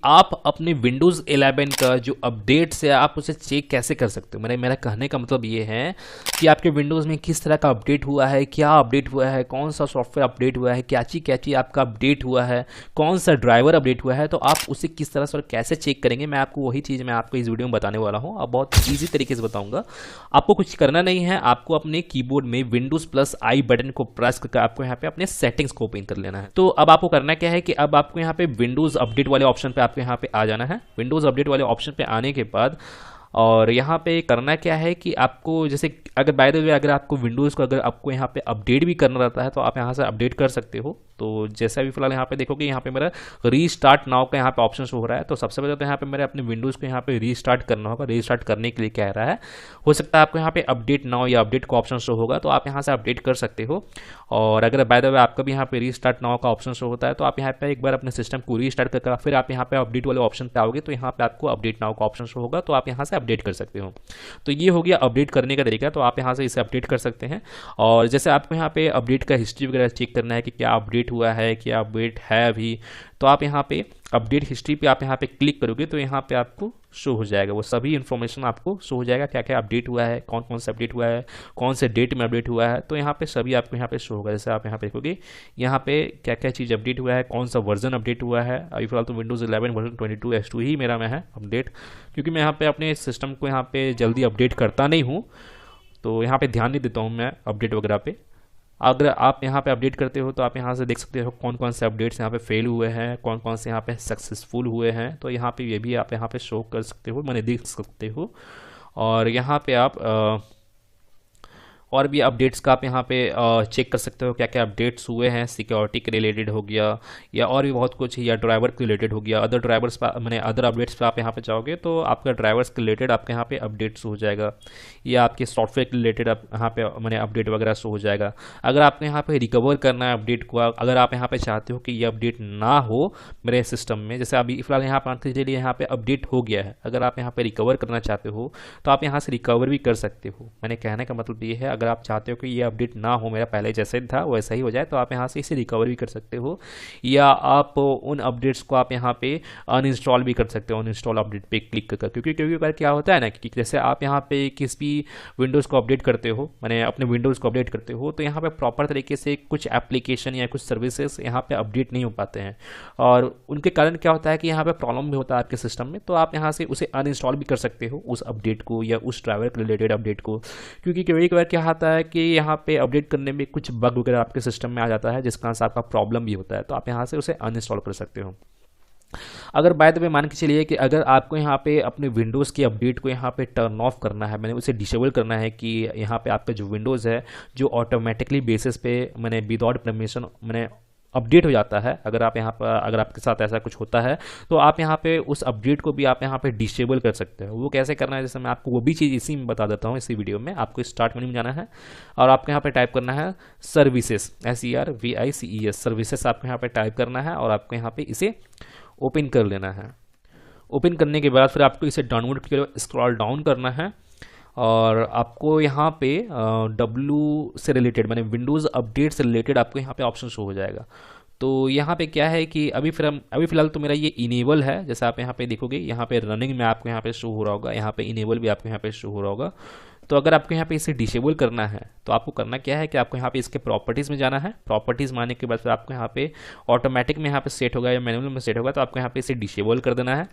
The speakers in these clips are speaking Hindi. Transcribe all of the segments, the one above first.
आप अपने विंडोज़ 11 का जो अपडेट्स है आप उसे चेक कैसे कर सकते हो। मेरा कहने का मतलब ये है कि आपके विंडोज़ में किस तरह का अपडेट हुआ है, क्या अपडेट हुआ है, कौन सा सॉफ्टवेयर अपडेट हुआ है, क्या चीज़ आपका अपडेट हुआ है, कौन सा ड्राइवर अपडेट हुआ है, तो आप उसे किस तरह से और कैसे चेक करेंगे, मैं आपको वही चीज़ मैं आपको इस वीडियो में बताने वाला हूँ। अब बहुत ईजी तरीके से बताऊँगा। आपको कुछ करना नहीं है, आपको अपने कीबोर्ड में विंडोज़ प्लस आई बटन को प्रेस करके आपको यहाँ पे अपने सेटिंग्स को ओपन कर लेना है। तो अब आपको करना क्या है कि अब आपको यहाँ पे विंडोज़ अपडेट वाले ऑप्शन पे आपको यहाँ पे आ जाना है। विंडोज़ अपडेट वाले ऑप्शन पे आने के बाद और यहाँ पे करना क्या है कि आपको जैसे अगर बाय द वे अगर आपको विंडोज़ को अगर आपको यहाँ पे अपडेट भी करना रहता है तो आप यहाँ से अपडेट कर सकते हो। तो जैसा भी फिलहाल यहाँ पे देखोगे यहाँ पे मेरा रीस्टार्ट नाउ का यहाँ पे ऑप्शन शो हो रहा है। तो सबसे पहले तो यहाँ पे मेरे अपने विंडोज़ को यहाँ पे रीस्टार्ट करना होगा। रीस्टार्ट करने के लिए कह रहा है, हो सकता है आपको यहाँ पे अपडेट नाउ या अपडेट का ऑप्शन शो होगा, तो आप यहाँ से अपडेट कर सकते हो। और अगर बाय द वे आपका भी यहाँ पे रीस्टार्ट नाउ का ऑप्शन शो होता है तो आप यहाँ पे एक बार अपने सिस्टम को रीस्टार्ट करके फिर आप यहाँ पे अपडेट वाले ऑप्शन पे आओगे तो यहाँ पे आपको अपडेट नाउ का ऑप्शन शो होगा, तो आप यहाँ से अपडेट कर सकते हो। तो ये हो गया अपडेट करने का तरीका। तो आप यहाँ से इसे अपडेट कर सकते हैं। और जैसे आपको यहाँ पे अपडेट का हिस्ट्री वगैरह चेक करना है कि क्या अपडेट हुआ है, क्या अपडेट है अभी, तो आप यहाँ पे अपडेट हिस्ट्री पे आप यहाँ पे क्लिक करोगे तो यहाँ पे आपको शो हो जाएगा, वो सभी इन्फॉर्मेशन आपको शो हो जाएगा, क्या क्या अपडेट हुआ है, कौन कौन सा अपडेट हुआ है, कौन से डेट में अपडेट हुआ है, तो यहाँ पे सभी आपको यहाँ पे शो होगा। जैसे आप यहाँ पे देखोगे यहाँ पे क्या क्या चीज़ अपडेट हुआ है, कौन सा वर्जन अपडेट हुआ है। अभी फिलहाल तो विंडोज़ 11 वर्जन 22 ही मेरा में है अपडेट, क्योंकि मैं यहाँ पे अपने सिस्टम को यहाँ पे जल्दी अपडेट करता नहीं हूँ, तो यहाँ पे ध्यान नहीं देता हूँ मैं अपडेट वगैरह पे। अगर आप यहाँ पे अपडेट करते हो तो आप यहाँ से देख सकते हो कौन कौन से अपडेट्स यहाँ पे फेल हुए हैं, कौन कौन से यहाँ पे सक्सेसफुल हुए हैं, तो यहाँ पे ये भी आप यहाँ पे शो कर सकते हो, मैंने देख सकते हो। और यहाँ पे आप और भी अपडेट्स का आप यहाँ पे चेक कर सकते हो क्या क्या अपडेट्स हुए हैं। सिक्योरिटी के रिलेटेड हो गया या और भी बहुत कुछ, या ड्राइवर के रिलेटेड हो गया, अदर ड्राइवर्स पर मैंने अदर अपडेट्स पे आप यहाँ पे जाओगे तो आपका ड्राइवर्स के रिलेटेड आपके यहाँ पे अपडेट्स हो जाएगा, या आपके सॉफ्टवेयर के रिलेटेड आप यहाँ पे मैंने अपडेट वगैरह शो हो जाएगा। अगर आपको यहाँ पे रिकवर करना है अपडेट को, अगर आप यहाँ पे चाहते हो कि ये अपडेट ना हो मेरे सिस्टम में, जैसे अभी फिलहाल यहाँ पर मान के चलिए यहाँ पे अपडेट हो गया है, अगर आप यहाँ पे रिकवर करना चाहते हो तो आप यहाँ से रिकवर भी कर सकते हो। मैंने कहने का मतलब ये है, अगर आप चाहते हो कि ये अपडेट ना हो, मेरा पहले जैसे था वैसा ही हो जाए, तो आप यहाँ से इसे रिकवर भी कर सकते हो, या आप उन अपडेट्स को आप यहाँ पे अनइंस्टॉल भी कर सकते हो, अनइंस्टॉल अपडेट पे क्लिक कर, क्योंकि अगर क्या होता है ना कि जैसे आप यहाँ पे किसी भी विंडोज़ को अपडेट करते हो, मैंने अपने विंडोज़ को अपडेट करते हो, तो यहाँ पे प्रॉपर तरीके से कुछ एप्लीकेशन या कुछ सर्विसेज यहाँ पे अपडेट नहीं हो पाते हैं, और उनके कारण क्या होता है कि यहाँ पे प्रॉब्लम भी होता है आपके सिस्टम में, तो आप यहाँ से उसे अनइंस्टॉल भी कर सकते हो उस अपडेट को या उस ड्राइवर के रिलेटेड अपडेट को। क्योंकि कई बार क्या होता है कि यहाँ पे अपडेट करने में कुछ बग वगैरह आपके सिस्टम में आ जाता है जिसका से आपका प्रॉब्लम भी होता है, तो आप यहाँ से उसे अनइंस्टॉल कर सकते हो। अगर बाय द वे मान के चलिए कि अगर आपको यहाँ पे अपने विंडोज़ की अपडेट को यहाँ पे टर्न ऑफ करना है, मैंने उसे डिसेबल करना है कि यहाँ पे आपका जो विंडोज़ है जो ऑटोमेटिकली बेसिस पे मैंने विदाउट परमिशन मैंने अपडेट हो जाता है, अगर आप यहाँ पर अगर आपके साथ ऐसा कुछ होता है तो आप यहाँ पे उस अपडेट को भी आप यहाँ पे डिसेबल कर सकते हो। वो कैसे करना है, जैसे मैं आपको वो भी चीज़ इसी में बता देता हूँ इसी वीडियो में। आपको स्टार्ट मेन्यू में जाना है और आपको यहाँ पे टाइप करना है सर्विसेज, SERVICES सर्विसेज आपको यहाँ पे टाइप करना है और आपको यहाँ पे इसे ओपन कर लेना है। ओपन करने के बाद फिर आपको इसे डाउनलोड के लिए स्क्रॉल डाउन करना है और आपको यहाँ पे W से रिलेटेड मैंने विंडोज़ अपडेट से रिलेटेड आपको यहाँ पे ऑप्शन शो हो जाएगा। तो यहाँ पे क्या है कि अभी फिलहाल तो मेरा ये इनेबल है, जैसे आप यहाँ पे देखोगे यहाँ पे रनिंग में आपको यहाँ पे शो हो रहा होगा, यहाँ पे इनेबल भी आपको यहाँ पे शो हो रहा होगा। तो अगर आपको यहाँ पे इसे डिसेबल करना है तो आपको करना क्या है कि आपको यहाँ पे इसके प्रॉपर्टीज़ में जाना है। प्रॉपर्टीज़ मानने के बाद फिर आपको यहाँ पे ऑटोमेटिक में यहाँ पे सेट होगा या मैनुअल में सेट होगा, तो आपको यहाँ पे इसे डिसेबल कर देना है।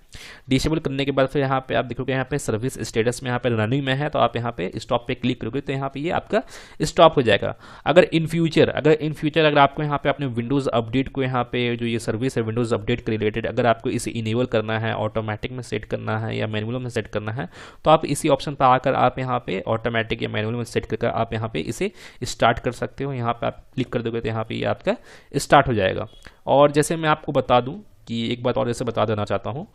डिसेबल करने के बाद फिर यहाँ पे आप देखोगे यहाँ पे सर्विस स्टेटस में यहाँ पे रनिंग में है, तो आप यहाँ पे स्टॉप पे क्लिक करोगे तो यहाँ पे ये आपका स्टॉप हो जाएगा। अगर इन फ्यूचर अगर आपको यहाँ पे अपने विंडोज़ अपडेट को यहाँ पे जो ये सर्विस है विंडोज़ अपडेट के रिलेटेड, अगर आपको इसे इनेबल करना है, ऑटोमेटिक में सेट करना है या मैनुअल में सेट करना है, तो आप इसी ऑप्शन पर आकर आप यहाँ पे ऑटोमेटिक या मैनुअल में सेट करके आप यहाँ पे इसे स्टार्ट कर सकते हो। यहाँ पे आप क्लिक कर दोगे तो यहाँ पे ये आपका स्टार्ट हो जाएगा। और जैसे मैं आपको बता दूं कि एक बात और जैसे बता देना चाहता हूँ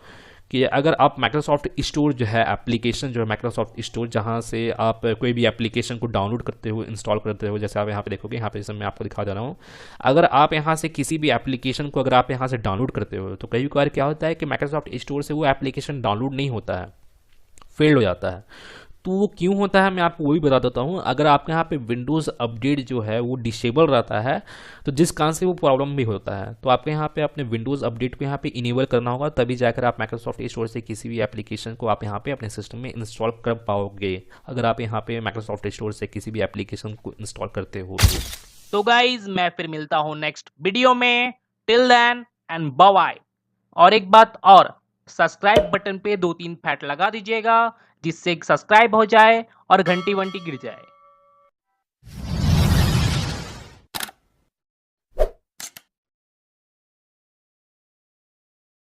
कि अगर आप माइक्रोसॉफ्ट स्टोर जो है एप्लीकेशन जो है माइक्रोसॉफ्ट स्टोर, जहाँ से आप कोई भी एप्लीकेशन को डाउनलोड करते हो इंस्टॉल करते हो, जैसे आप यहाँ पे देखोगे यहाँ पे जैसे मैं आपको दिखा दे रहा हूँ, अगर आप यहाँ से किसी भी एप्लीकेशन को अगर आप यहाँ से डाउनलोड करते हो तो कई बार क्या होता है कि माइक्रोसॉफ्ट स्टोर से वो एप्लीकेशन डाउनलोड नहीं होता है, फेल्ड हो जाता है। तो वो क्यों होता है मैं आपको वही बता देता हूँ। अगर आपके यहाँ पे विंडोज़ अपडेट जो है वो डिसेबल रहता है तो जिस कारण से वो प्रॉब्लम भी होता है, तो आपके यहाँ पे अपने विंडोज़ अपडेट को यहाँ पे इनेबल करना होगा, तभी जाकर आप माइक्रोसॉफ्ट स्टोर से किसी भी एप्लीकेशन को आप यहाँ पे अपने सिस्टम में इंस्टॉल कर पाओगे, अगर आप यहाँ पे माइक्रोसॉफ्ट स्टोर से किसी भी एप्लीकेशन को इंस्टॉल करते हो तो गाइज मैं फिर मिलता हूँ नेक्स्ट वीडियो में। Till then and bye. और एक बात और, सब्सक्राइब बटन पे 2-3 फैट लगा दीजिएगा जिससे सब्सक्राइब हो जाए और घंटी वंटी गिर जाए।